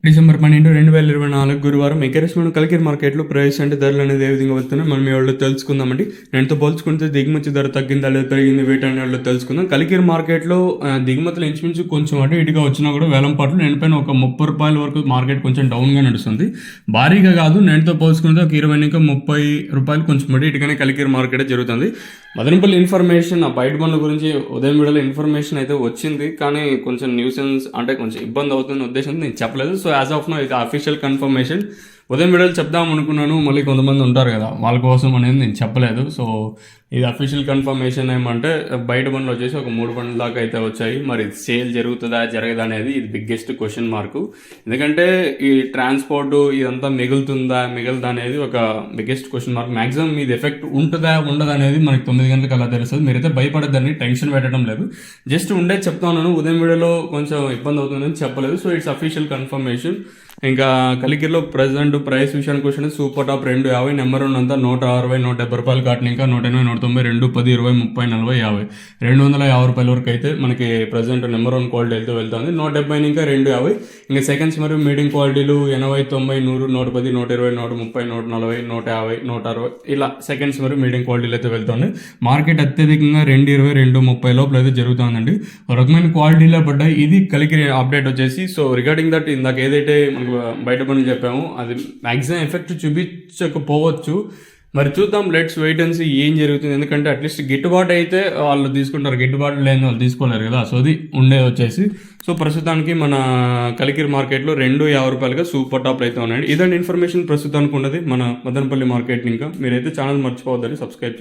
December 12, 2024 గురువారం ఎగరేసిన కలికిరి మార్కెట్లో price అంటే ధరలు అనేది ఏ విధంగా వస్తున్నాయి మనం ఈ వాళ్ళు తెలుసుకుందామండి. నేనుతో పోల్చుకుంటే దిగుమతి ధర తగ్గిందా లేదా పెరిగింది వీటన్ని వాళ్ళు తెలుసుకుందాం. కలికిరి మార్కెట్లో దిగుమతులు ఇంచుమించు కొంచెం అటు ఇటుగా వచ్చినా కూడా వేలం పాటలు నేనుపైన ఒక 30 రూపాయల వరకు మార్కెట్ కొంచెం డౌన్గా నడుస్తుంది. భారీగా కాదు, నేనుతో పోల్చుకుంటే ఒక 20 ఇంకా 30 రూపాయలు కొంచెం అటు ఇటుగానే కలికిరి మార్కెట్ జరుగుతుంది. మదనపల్లి ఇన్ఫర్మేషన్ ఆ బయట బండ్ల గురించి ఉదయం వీడియోలో ఇన్ఫర్మేషన్ అయితే వచ్చింది, కానీ కొంచెం న్యూసెన్స్ అంటే కొంచెం ఇబ్బంది అవుతున్న ఉద్దేశంతో నేను చెప్పలేదు. సో యాజ్ ఆఫ్ నో ఇది అఫీషియల్ కన్ఫర్మేషన్. ఉదయం వీడియోలు చెప్దాం అనుకున్నాను, మళ్ళీ కొంతమంది ఉంటారు కదా వాళ్ళ కోసం అనేది నేను చెప్పలేదు. సో ఇది అఫీషియల్ కన్ఫర్మేషన్ ఏమంటే బయట బండ్లు వచ్చేసి ఒక 3 బండ్ల దాకా అయితే వచ్చాయి. మరి సేల్ జరుగుతుందా జరగదా అనేది ఇది బిగ్గెస్ట్ క్వశ్చన్ మార్కు. ఎందుకంటే ఈ ట్రాన్స్పోర్ట్ ఇదంతా మిగులుదా అనేది ఒక బిగ్గెస్ట్ క్వశ్చన్ మార్క్. మాక్సిమం ఇది ఎఫెక్ట్ ఉంటుందా ఉండదా అనేది మనకి 9 గంటలకు అలా తెలుస్తుంది. మీరైతే భయపడద్దని, టెన్షన్ పెట్టడం లేదు, జస్ట్ ఉండేది చెప్తా ఉన్నాను. ఉదయం వీడియోలో కొంచెం ఇబ్బంది అవుతుందని చెప్పలేదు. So it's official confirmation. ఇంకా కలికిరిలో ప్రజెంట్ ప్రైస్ విషయానికి వచ్చిన సూపర్ టాప్ 250, నెంబర్ 1 అంతా 160, 170 రూపాయలు కాటిన, ఇంకా 180, 190, 2, 10, 20, 30, 40, 50, 250 రూపాయల వరకు అయితే మనకి ప్రజెంట్ నెంబర్ 1 క్వాలిటీ అయితే వెళ్తుంది. 170 ఇంకా 250, ఇంకా సెకండ్స్ మరియు మీడియం క్వాలిటీలు 80, 90, 100, 110, 120, 130, 140, 150, 160 ఇలా సెకండ్స్ మరియు మీడియం క్వాలిటీలు అయితే వెళ్తుంది. మార్కెట్ అత్యధికంగా 220, 230 లోపల అయితే జరుగుతుందండి. ఒక రకమైన క్వాలిటీలో పడ్డాయి. ఇది కలికిరి అప్డేట్ వచ్చేసి. సో రిగార్డింగ్ దట్ ఇందాక ఏదైతే మనకు బయట పనులు చెప్పాము అది మ్యాక్సిమం ఎఫెక్ట్ చూపించకపోవచ్చు. మరి చూద్దాం, లెట్స్ వెయిట్ అండ్ సీ ఏం జరుగుతుంది. ఎందుకంటే అట్లీస్ట్ గిట్టుబాటు అయితే వాళ్ళు తీసుకుంటారు, గిట్టుబాటు లేని వాళ్ళు తీసుకోలేరు కదా. సో అది ఉండేది వచ్చేసి. సో ప్రస్తుతానికి మన కలికిరి మార్కెట్లో 250 రూపాయలుగా సూపర్ టాప్లు అయితే ఉన్నాయండి. ఇదండి ఇన్ఫర్మేషన్ ప్రస్తుతానికి ఉన్నది మన మదనపల్లి మార్కెట్. ఇంకా మీరైతే ఛానల్ మర్చిపోవద్దని సబ్స్క్రైబ్ చేయండి.